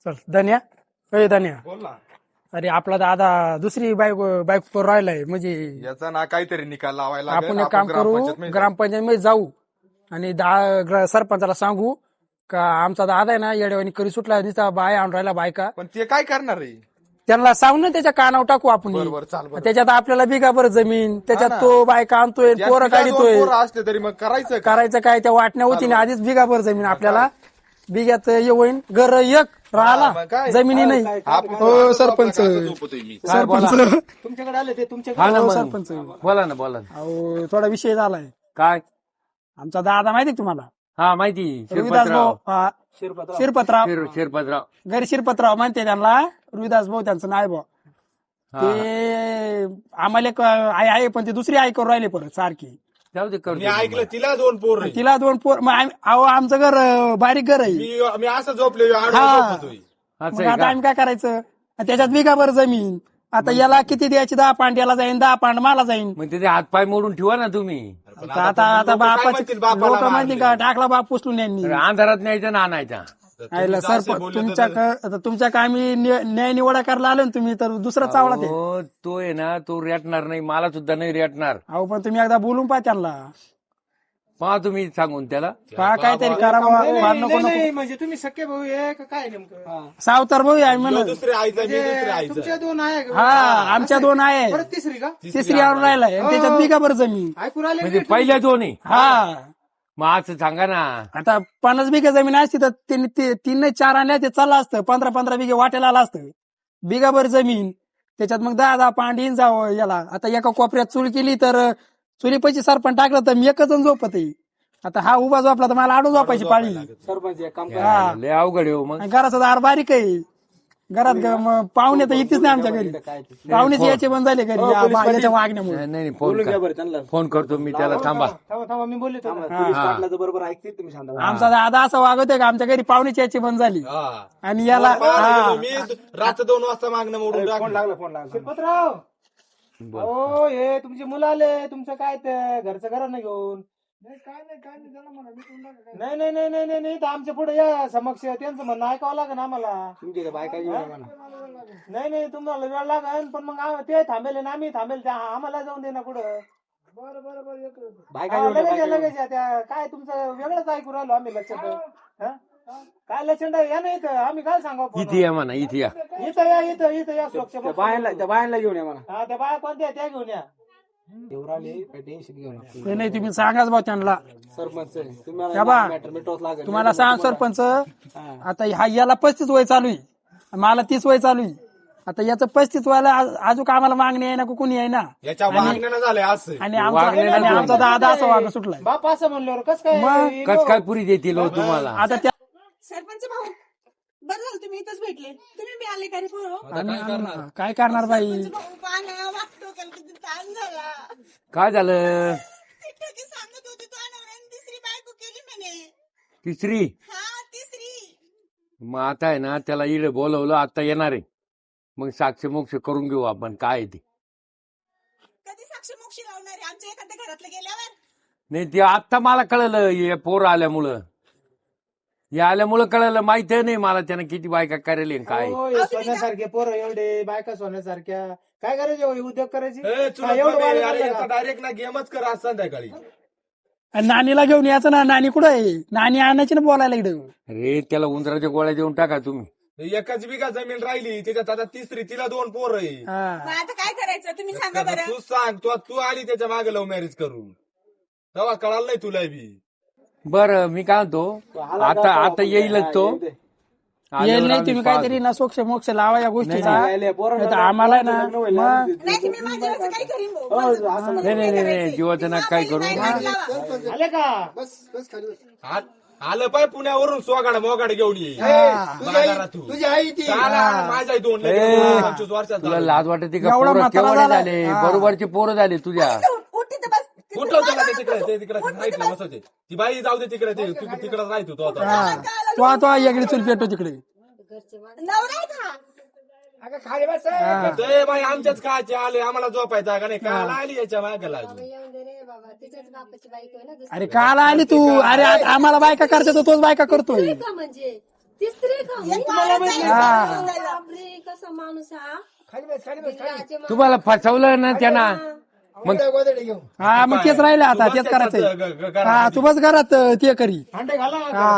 चल धन्या धन्या बोल ना. अरे आपला दादा दुसरी बाईक राहिलाय म्हणजे याचा ना काहीतरी निकाल लावायला आपण एक काम करू ग्रामपंचायत मध्ये जाऊ आणि सरपंचाला सांगू का आमचा दादा आहे ना येड्यावानी करी सुटला नुसता बाय आणून राहिला बायका पण ते काय करणार आहे. त्यांना सांगू ना त्याच्या कानावर टाकू आपण बरोबर चाल बरं. त्याच्यात आपल्याला बिगाभर जमीन त्याच्यात हा ना. तो बायका आणतोय यात पोरं तिला दोन काढितोय पोरं असते तरी मग करायचं का? करायचं काय त्या वाटण्या होती ना आधीच बिगाभर जमीन आपल्याला बिग्यात येऊन घर एक हा, राहिला मग काय? जमिनी नाही आपण हो सरपंच आपल्याला झोपतोय मी. सरपंच तुमच्याकडे आले ते हा तुमच्याकडे ना हो, मग. सरपंच बोला ना बोला ना. अहो थोडा विषय झालाय काय आमचा दादा माहिती तुम्हाला हा माहिती रुविदास भाऊ शिरपतराव शिरपतराव शिरपतराव घरी शिरपतराव म्हणते त्यांना रुविदास भाऊ त्यांचं नाव भाऊ हा. ते आम्हाला एक आई आहे पण ते दुसरी आई करून राहिले परत सारखी जाऊ दे मी ऐकलं तिला दोन पोर तिला दोन पोर अहो आमचं घर बारीक घर आहे मी असं झोपले हा. झोपतोय. मग आता आम्ही काय करायचं आणि त्याच्यात बिगाभर जमीन आता याला किती द्यायची 10 पांड याला जाईन 10 पांड मला जाईन मग ते हातपाय मोडून ठेवा ना तुम्ही. आता आता लोकं काय बापाची म्हणतील बापाला लोक माहिती का मारले? टाकला बाप पुसलून यांनी अंधारात न्यायचा ना आणायचा. आयला तुम्ही सर असं बोलले तर तुमच्या आम्ही न्याय निवडा करायला आलो ना तुम्ही तर दुसरा चावला ते हो, तो आहे ना तो रेटणार नाही मला सुद्धा नाही रेटणार. अहो पण तुम्ही एकदा बोलून पहा त्यांना पहा तुम्ही सांगून त्याला. पहा काहीतरी करा बुवा. फार नको नको नाही म्हणजे तुम्ही सख्खे भाऊ आहे का काय नेमकं सावतर भाऊ आहे आम्ही ह्यो म्हणत दुसरे आईचा मी दुसरे आईचा तुमच्या दोन आहे का? हा आमच्या दोन आहे परत तिसरी का तिसरी आवड राहिलाय आणि त्याच्यात बिगाभर जमीन ऐकून आले म्हणजे पहिल्या दोन्ही हा मग असं सांगा ना. आता 50 बिघा जमीन असती तर त्यांनी 3 नाही 4 आणल्या ते चाललं असतं 15-15 बिघे वाट्याला आलं असतं बिगाभर जमीन त्याच्यात मग 10 पांडीन जावं याला आता एका कोपऱ्यात चूल केली तर चुलीपैकी सरपण टाकलं तर मी एकच जण झोपत आहे. आता हा उभा झोपला तर मला आडू झोपायची पाळी सरपंच एक काम हा. लय अवघड आहे हो मग. आणि घराचा दार बारीक आहे घरात पाहुणे तर येतेच नाही आमच्या घरी पाहुणेच यायचे बंद झाले घरी याच्या वागण्यामुळे नाही नाही बोलून घ्या फोन बरं त्यांना फोन करतो मी त्याला. थांबा थांबा मी बोलले पोलीस पाटलाचं बरोबर ऐकते तुम्ही सांगा आमचा दादा असं वागवतोय का आमच्या घरी पाहुणेच यायची बंद झाली हा. आणि याला मी रात्र 2 वाजता मागणं मोडून फोन टाकलं. लागला शिरपतराव हो हे तुमचे मुलं आले तुमचं काय ते घरचं घरा ना घेऊन नाही नाही नाही नाही नाही तर आमच्या पुढे या समक्ष त्यांचं म्हणणं ऐकावं लागेल आम्हाला तुमची बायका नाही नाही तुम्हाला वेळ लागेल पण मग ते थांबेल ना आम्ही थांबेल आम्हाला जाऊन दे ना पुढं लगेच लगेच या त्या काय तुमचं वेगळंच ऐकू राहिलो आम्ही लक्षात काय लक्षण या नाही तर आम्ही काय सांगू इथे या म्हणा इथे या. इथं या स्वच्छ बायांना घेऊन या मला हा त्या बाया कोणत्या त्या घेऊन या टेन्शन घेऊन नाही तुम्ही सांगाच भाऊ त्यांना सरपंच या बा तुम्हाला सांग सरपंच आता याला 35 वय चालू आहे मला 30 वय चालू आहे आता याचं 35 व्हायला अजून आम्हाला मागणी आहे ना कुणी आहे ना याच्या वागण्यानं झालंय असं. आणि आमचा दादा असं वाग सुटलाय बाप असं म्हणल्यावर कस काय मग कस काय पुरी देतील हो तुम्हाला. आता त्या सरपंच भाऊ बरं झालं तुम्ही इथंच भेटले तुम्ही बी आले का रे पोरं? काय करणार बाई सरपंच भाऊ पाना वागतो का किती ताण झाला काय झालं ते सांगत होती तो नवऱ्याने तिसरी बायको केली म्हणे तिसरी. हा तिसरी मग आता आहे ना त्याला इकडे बोलवलं आता येणार आहे मग साक्ष मोक्ष करून घेऊ आपण काय आहे ते. कधी साक्ष मोक्षी लावणार आहे आमच्या एखाद्या घरातलं गेल्यावर नाही ते आता मला कळलं हे पोर आल्यामुळं हे आल्यामुळं कळलं माहिती नाही मला त्यानं किती बायका करेल आणि काय. सोन्यासारखे पोरं एवढे बायका सोन्यासारख्या काय करायचे हो, उद्योग करायचे ए, चुलत हा, एवढं मम्मी, वाढलं अरे का? याचा डायरेक्ट ना गेमच कर आज संध्याकाळी. आणि नानीला घेऊन यायचं ना नानी कुठं आहे नानी आणायची ना बोलायला इकडे अरे त्याला उंदराच्या गोळ्या देऊन टाका तुम्ही. एकच बिघा जमीन राहिली त्याच्यात आता तिसरी तिला 2 पोर आहे. मग आता काय करायचं तुम्ही सांगा बरं तू सांग तू आली त्याच्या मागे लव्ह मॅरेज करून तेव्हा कळालं नाही तुला बी. बरं मी काय म्हणतो आता येईलच तो. येईल नाही तुम्ही काहीतरी ना सोक्ष मोक्ष लावा या गोष्टीचा नाही तर आम्हाला ना मग नाही तुम्ही माझ्यावरचं काही करीन भाऊ नाही नाही नाही जीवाचं ना काय करू. आले का आलं पाय पुण्यावरून सोगाड मोगाड घेऊन ये बाजारातून. तुझी आई ती चाला, माझ्या 2 25 वर्षात तुला झालं. लाज वाटते का एवढा पोरं म्हातारा केवढे झाला. झाले हा. बरोबरचे पोरं झाले तुझ्या. उठी तर बस कुठलं होतं का ते तिकडे साईडला बसवते ती बाई जाऊ दे तिकडे तू तिकडे राहतो तो आता. तो येगळी चूल पेटो तिकडे नवरा आहे का अगं खाली बस ते बाई आमच्याच काचे आले आम्हाला झोपायचा का नाही काला आली याच्या मागे लागली. अरे काल आली तू अरे आम्हाला बायका करतो तोच बायका करतोय म्हणजे तिसरी का एक माणूस आहे, हा. बापरे, कसा माणूस हा बिल्लाचे माणूस. तुम्हाला फसवलं ना त्यांना मग हा मग तेच राहिलं आता तेच करायचंय हा तू बस घरात ते करी अंडे घाला हा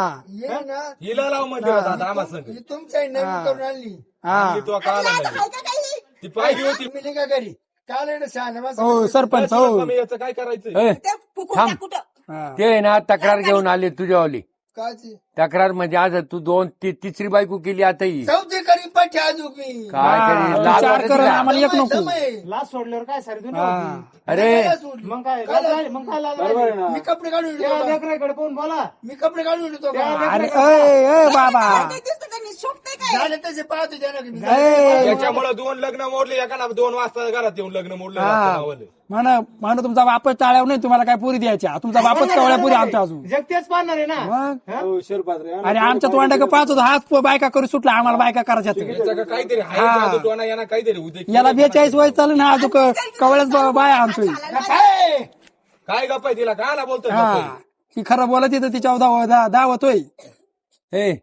हिला लाव मध्ये होता आता आम्हा संग तुमच्या नवीन करून आणली हा तो काला लाज नाही आहे का काही? ती पाहिली होती तुम्ही निघा घरी काल आहे ना शहाणा हो सरपंच हो कमी याचं काय करायचं ए, ते फुकून थांब. टाक कुठं. हा. ते ना तक्रार घेऊन आले तुझ्यावाली काची तक्रार म्हणजे आज तू तिसरी बायको केली आता ही चौथी करी पाठी आजू मी काय हा, करी विचार लाज कर वाटते का? आम्हाला एक नको लाच सोडल्यावर काय सारी दुनिया हा. होती. अरे मग काय लाज राहिली, मग काय लाज राहिली? मी कपडे काढून त्या येतो का? लेकराकडे पाहून बोला. मी कपडे काढून येतो का? अरे अय बाबा ते दिसतं त्यांनी शोभतंय काय? झाले तसे पाहतो त्यांना की मी. अय याच्यामुळे 2 लग्न मोडले एका 2 वाजता घरात येऊन लग्न मोडलं हा. रात्री नावालं. म्हण तुमचा बापच टाळ्यावर नाही तुम्हाला काय पुरी द्यायच्या तुमचा बापच कवळ्या पुरी आमच्या अजून जग तेच पाहणार आहे ना. मग आणि आमच्या तोंडा का पाहत होता हाच बायका करू सुटला आम्हाला बायका करायच्या याचं का काहीतरी हा. आहे जादू टोना यांना काहीतरी उद्या याला 42 वय चालू ना अजून कवळच बाया आणतोय काय? काय गप्पा आहे तिला काय बोलतोय हा गप्पा आहे? ती खरं बोलत तर तिच्यावर दावतोय ए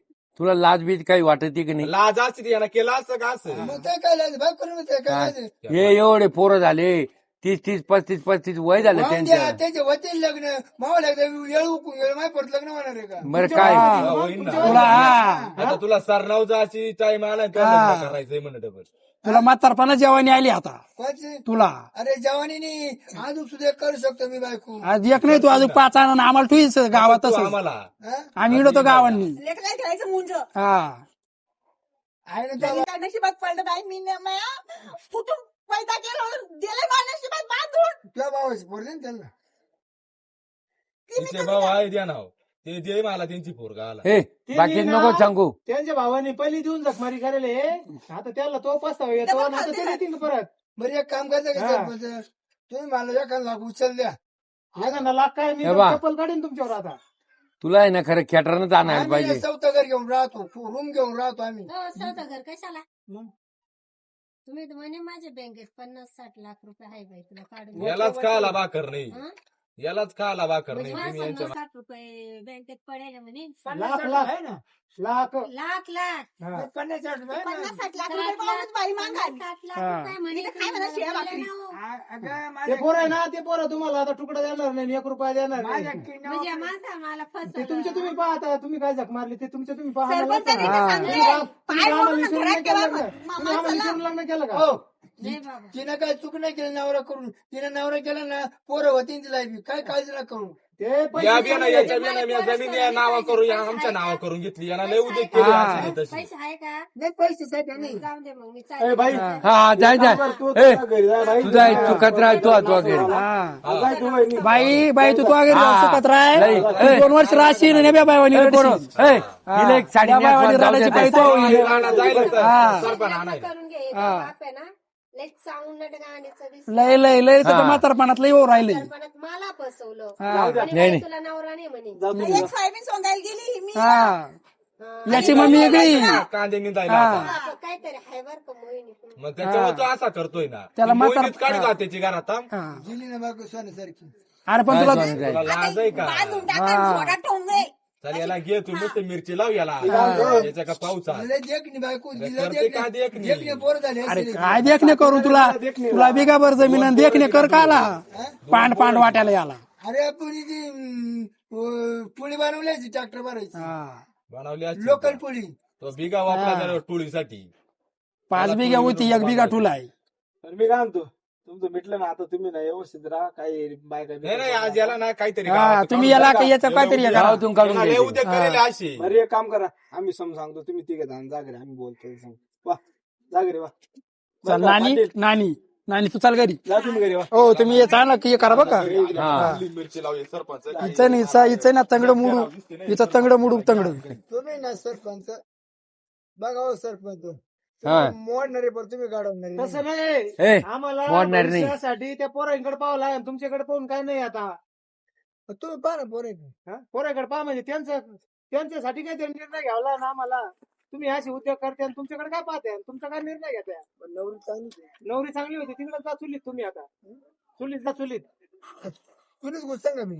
तुला लाज बीज काही वाटते की नाही लाज असते यांना केलं असतं का असं मग ते काय लाज बाय करून ते काय लाज? हे एवढे पोरं झाले 30 35 वय झालं मग त्यांच्या त्या- त्याचे होते लग्न मावा लागलं येळ उकून येळ माय परत लग्न होणार आहे का? बरं काय हा. होईन ना. तुला हा आता तुला सरनावचा अशी टाइम आला तर हा. लग्न करायचंय म्हणत डबल तुला म्हातारपणा जेवणी आली आता कोणची? तुला अरे जवानीने अजून सुद्धा करू शकतो मी बायको आज एक नाही तू अजून 5 आणून आम्हाला ठुईस गावातच तू आम्हाला हा? आम्ही इडतो गावांनी लेकराला खेळायचं मुंज. हा आहे ना त्यांनी त्या- काय नशिबात पडलं बाई मी फुटून पैदा केलं दिले माझ्या नशिबात बांधून. तुझ्या भावाची पोर दे ना त्यांना तिचे भाऊ आहे द्या नाव ते दे मला त्यांची पोरगा आला ए बाकी नको सांगू त्यांच्या भावाने पहिली देऊन जखमारी करेल आता त्याला तो पस्तावा येतो आणि आता ते देतील परत. बरं एक काम करता का हा. सरपंच? तुम्ही मला एखादा लाख उचल द्या एखादा लाख काय मी हे बा. चप्पल काढीन तुमच्यावर आता. तुला आहे ना खरं खेटरनच आणायला आम्ही पाहिजे चौथा घर घेऊन राहतो रूम घेऊन राहतो आम्ही हो, स्वतः घर कशाला मग? तुम्ही तर म्हणे माझ्या बँकेत 50-60 लाख रुपये आहे बाई तुला काढून यालाच खायला भाकर नाही हं? यालाच खायला भाकर म्हणजे नाही तुम्ही यांच्या 50-60 रुपये बँकेत पडेल म्हणे लाख लाख आहे ना लाख. लाख हा. 50-60 रुपये आहे ना. 50-60 लाख रुपये पाहूनच बाई मागावी. 60 लाख हा. रुपये म्हणे इथं काय म्हणा तुम्ही शिळ्या मला भाकरी. दिले ना हो. अगं, ते माझ्या- पोरं आहे ना ते पोरं तुम्हाला आता तुकडा देणार नाही 1 रुपया देणार माझ्या नाही. किडनॅप- म्हणजे माझा मला ते तुमचे तुम्ही फसवलं पाहता तुम्ही काय जख मारली ते तुमचे तुम्ही पाहा. सरपंचाने हा. ते सांगले पाय मोडून घरात ठेवा तुम्ही आम्हाला विचारून लग्न केलं का? हो नाही बाबा तिनं काय चूक नाही केलं नवरा करून तिनं नवरा केला ना पोरं होती तिला बी. काय काळजी ना करू ते या पैसे बियाणं याच्या बियाणं मी जमीन या नावा करून या आमच्या नावा करून घेतली यांना लय उद्योग केले हा. अशी नाही तशी. पैसे आहे का नाही पैसे साठी नाही जाऊ दे मग मी ए बाई चालते. हा जाय जाय ए तुझा चुकत राह तू घरी हा बाई तू घरी हा. सुखत राह नाही. तू 2 वर्ष राहशील आणि बे बायवानी रडशील. हिला एक साडी त्या नेसवायला बायवानी जाऊ दे रडायची ताई. पाहिजे तो होईल. रानात जायला तर हा. सरपण आणायला. करून घे हा. बाप आहे ना लय चांगलं गाण्याचं दिसलं. लय लय लय तर हा. म्हातारपणात लय येऊ राहिले सरपणात मला फसवलं हा. म्हणे नाही, बाई, नाही. तुला नवरा नाही म्हणे एक सोयाबीन सोंगायला गेली मी हा हा. याची मम्मी वेगळी कांदे निंदायला हा. आता. बाप, काहीतरी हाय बर का मोहिनी मग त्याच्यावर तो असा करतोय ना त्याला म्हातार- मोहिनीच काढी जाते त्याची घरात हा. हा. गेली ना बायको सोन्यासारखी अरे पण काय तुला सांगू काय? तुला लाज आहे का बांधून टाका झोडा टोंगे. चल याला घे तू नुसतं मिरची लाव याला याच्या का पाऊस आहे. दिलं देखणी बायको दिलं करते का देखणी? देखणे पोर झाले अरे असले. काय देखणे करून तुला बिगाभर जमीन आणि देखणे कर का आला पांड वाट्याला याला अरे आपण ती पुळी बनवल्याची ट्रॅक्टर भरायची हा. बनवली असती. लोकल पुळी तो बिगा वापरा जरा टोळीसाठी 5 बिघा होती 1 बिघा ठुलाय तर मी काय म्हणतो तुमचं मिटलं ना आता तुम्ही ना व्यवस्थित राहा काही बायका नाही नाही आज याला ना काहीतरी हा गावात तुम्ही काढून याला टाका. याचं काहीतरी हे करा. गावातून काढून याला लय घ्यायचे. उद्योग करेल अशी बरं एक काम करा आम्ही सांगतो तुम्ही तिघे जागरे आम्ही बोलतो सांग वा जागरे वा चल नानी नानी तू चाल घरी जा तुम्ही घरी वा हो तुम्ही हे चांगलं की हे करा बघा हा. मिरची लावली सरपंच हिचं ना तंगड मुडू हिचं तंगड मुडू तंगड तुम्ही ना सरपंच बघा हो सरपंच हा. मोडणारे पण तुम्ही गाडवणारे तसं नाही. नाही ए आम्हाला मोडणार नाही. भविष्यासाठी त्या पोरांकडे पाहावं लागेल तुमच्याकडे पाहून काय नाही आता तुम्ही पहा ना पोरे हा? पोरांकडे पहा म्हणजे त्यांच्यासाठी काय निर्णय घ्यावा लागला ना आम्हाला तुम्ही असे उद्योग करते आणि तुमच्याकडे काय पाहते तुमचा काय निर्णय घेते नवरी चांगली नवरी चांगली होती तिकडे जा चुलीत तुम्ही आता चुलीत जा चुलीत तुम्हीच गोष्ट सांगा मी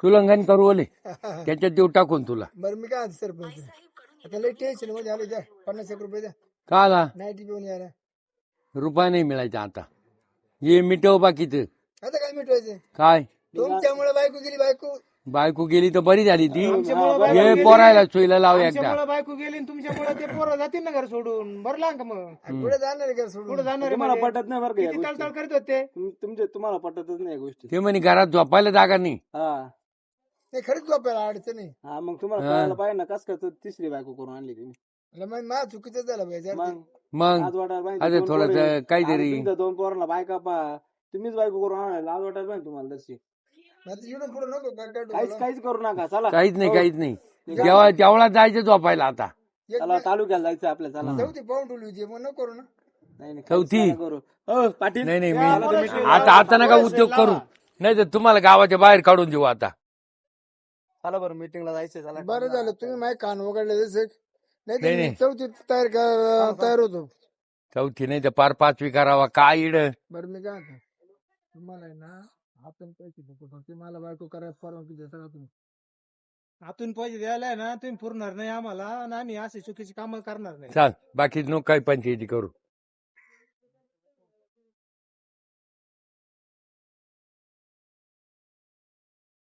तुलंगन करू ओले त्याच्यात देऊ टाकून तुला बरं मी काय सरपंच आता लई टेन्शन मध्ये आलो द्या 50 रुपये द्या का आला नाईटी पिऊन यायला. रुपया नाही मिळायचा आता ये मिटव बाकीचं आता काय मिटवायचं काय तुमच्यामुळे बायको गेली बायको. बायको गेली तर बरी झाली ती आमच्यामुळं बायको ये गेली. पोरायला सोयीला लाव एकदा आमच्यामुळे बायको गेली आणि तुमच्यामुळे ते पोरं जातील ना घर सोडून भरला का मग पुढे जाणार आहे का सोडून. पुढे जाणार आहे तुम्हाला म्हणजे. पटत नाही बरं का या किती गोष्टी. तळतळ करीत होते तुमचे तुम्हाला पटतच नाही या गोष्टी. ते म्हणे घरात झोपायला जागा नाही हा नाही खरंच झोपायला अडचण नाही. हा मग तुम्हाला हा. कळायला पाहिजे ना कस काय तिसरी बायको करून आणली तुम्ही. अरे मग माझं चुकीचं झालं पाहिजे. मग मग आज वाटायला पाहिजे अरे दोन थोडस पोरं आहे. काहीतरी आणि तुमच्या 2 पोरांना बायका पा तुम्हीच बायको करून आणायला आज वाटायला पाहिजे तुम्हाला तशी. आता इकडून पुढे नको काय काय काहीच डोकं काहीच करू नका चला. काहीच नाही हो. काहीच नाही जेव्हा जेवढा जायचं झोपायला आता एक चला तालुक्याला जायचं आपल्या चला. चौथी पाऊंड ठेवली होती मग नको करू ना. नाही नाही, चौथी? काहीच नका करू. हो पाटील नाही नाही या, मी मला meeting आता आता नका उद्योग करू नाही तर तुम्हाला गावाच्या बाहेर काढून देऊ आता चला बरं मीटिंगला जायचं चला. बरं झालं तुम्ही माझे कान वगळले जसे नाही, नाही नाही. चौथी तयार होतो. चौथी नाही तर पार 5वी करावा काय इड बरं मी काय म्हणतो तुम्हाला आहे ना आपण पैसे नको फक्त मला बायको करायला परवानगी द्या सगळं तुम्ही. आतून पैसे द्यायला आहे ना तुम्ही पुरणार नाही आम्हाला आणि आम्ही अशी चुकीची कामं करणार नाही. चाल बाकी नो काही पंचायती करू